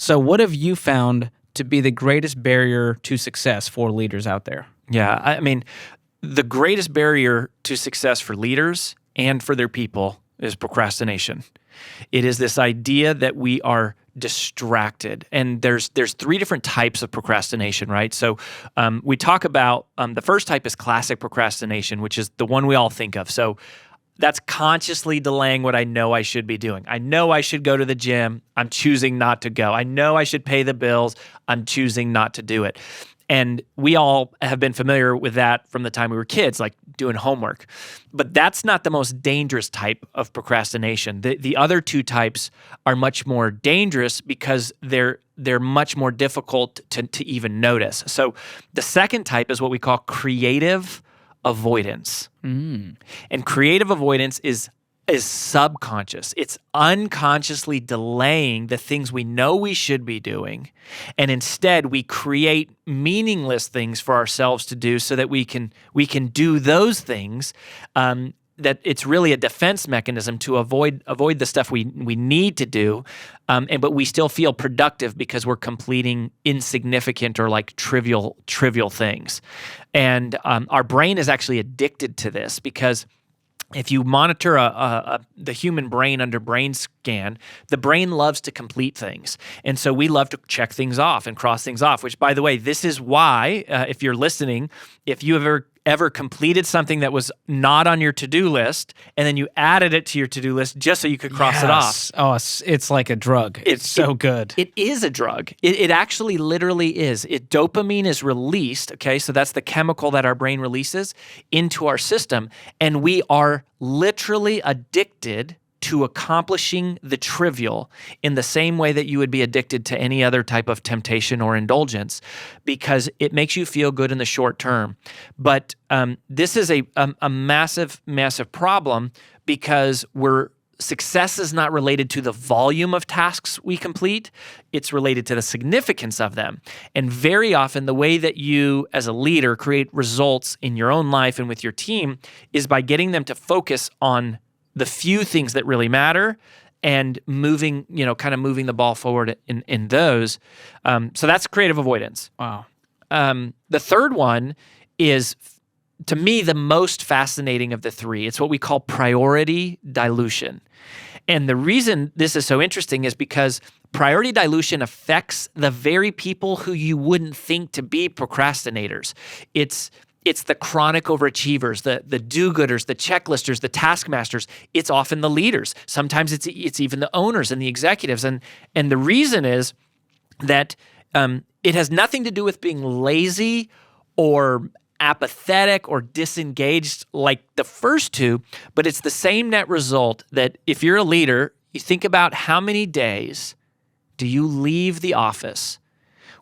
So what have you found to be the greatest barrier to success for leaders out there? Yeah, I mean, the greatest barrier to success for leaders and for their people is procrastination. It is this idea that we are distracted, and there's three different types of procrastination, right? So we talk about the first type is classic procrastination, which is the one we all think of. So that's consciously delaying what I know I should be doing. I know I should go to the gym. I'm choosing not to go. I know I should pay the bills. I'm choosing not to do it. And we all have been familiar with that from the time we were kids, like doing homework. But that's not the most dangerous type of procrastination. The other two types are much more dangerous because they're much more difficult to even notice. So the second type is what we call creative avoidance. And creative avoidance is subconscious. It's unconsciously delaying the things we know we should be doing, and instead we create meaningless things for ourselves to do so that we can do those things. That it's really a defense mechanism to avoid the stuff we need to do, but we still feel productive because we're completing insignificant or like trivial things. And our brain is actually addicted to this because if you monitor the human brain under brain scan, the brain loves to complete things. And so we love to check things off and cross things off, which, by the way, this is why, if you're listening, if you ever completed something that was not on your to-do list and then you added it to your to-do list just so you could cross it off. Oh, it's like a drug. It's so good. It is a drug. It actually literally is. Dopamine is released, okay? So that's the chemical that our brain releases into our system. And we are literally addicted to accomplishing the trivial in the same way that you would be addicted to any other type of temptation or indulgence, because it makes you feel good in the short term. But this is a massive, massive problem because success is not related to the volume of tasks we complete. It's related to the significance of them. And very often the way that you as a leader create results in your own life and with your team is by getting them to focus on the few things that really matter and moving the ball forward in those. So that's creative avoidance. Wow. The third one is, to me, the most fascinating of the three. It's what we call priority dilution. And the reason this is so interesting is because priority dilution affects the very people who you wouldn't think to be procrastinators. It's the chronic overachievers, the do-gooders, the checklisters, the taskmasters. It's often the leaders. Sometimes it's even the owners and the executives. And the reason is that it has nothing to do with being lazy or apathetic or disengaged like the first two, but it's the same net result that if you're a leader, you think about how many days do you leave the office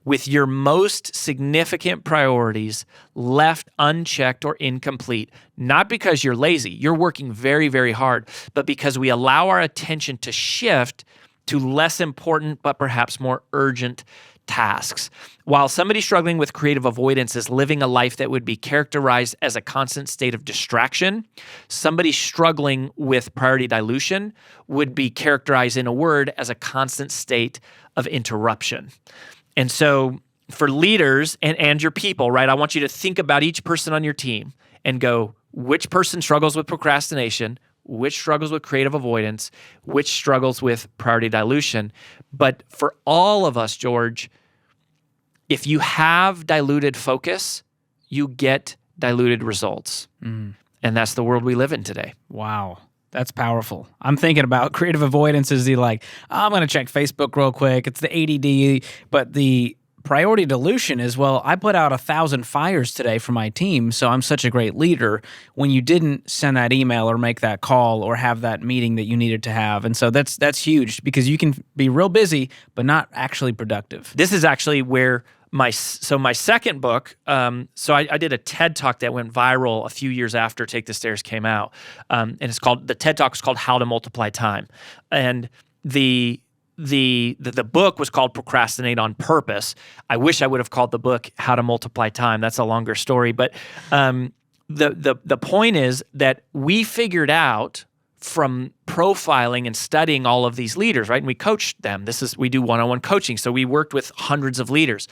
with your most significant priorities left unchecked or incomplete, not because you're lazy, you're working very, very hard, but because we allow our attention to shift to less important but perhaps more urgent tasks. While somebody struggling with creative avoidance is living a life that would be characterized as a constant state of distraction, somebody struggling with priority dilution would be characterized in a word as a constant state of interruption. And so for leaders and your people, right, I want you to think about each person on your team and go, which person struggles with procrastination, which struggles with creative avoidance, which struggles with priority dilution. But for all of us, George, if you have diluted focus, you get diluted results. And that's the world we live in today. Wow. That's powerful. I'm thinking about creative avoidance is I'm going to check Facebook real quick. It's the ADD, but the priority dilution is, I put out 1,000 fires today for my team, so I'm such a great leader when you didn't send that email or make that call or have that meeting that you needed to have. And so that's huge because you can be real busy, but not actually productive. This is actually where my second book, I did a TED Talk that went viral a few years after Take the Stairs came out. And the TED Talk is called How to Multiply Time. And the book was called Procrastinate on Purpose. I wish I would have called the book How to Multiply Time. That's a longer story. But the point is that we figured out from profiling and studying all of these leaders, right? And we coached them. We do one-on-one coaching. So we worked with hundreds of leaders.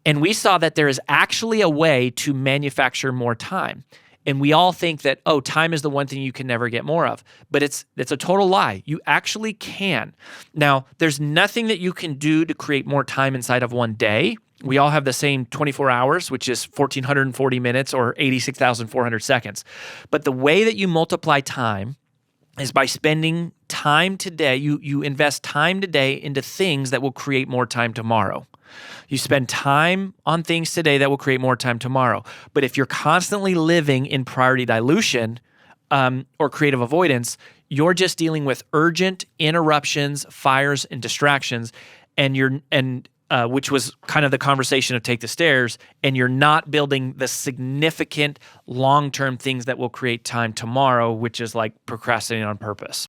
And we saw that there is actually a way to manufacture more time. And we all think that, oh, time is the one thing you can never get more of. But it's a total lie. You actually can. Now, there's nothing that you can do to create more time inside of one day. We all have the same 24 hours, which is 1,440 minutes or 86,400 seconds. But the way that you multiply time is by spending time today. You invest time today into things that will create more time tomorrow. You spend time on things today that will create more time tomorrow. But if you're constantly living in priority dilution or creative avoidance, you're just dealing with urgent interruptions, fires, and distractions, which was kind of the conversation of take the stairs, and you're not building the significant long-term things that will create time tomorrow, which is like procrastinating on purpose.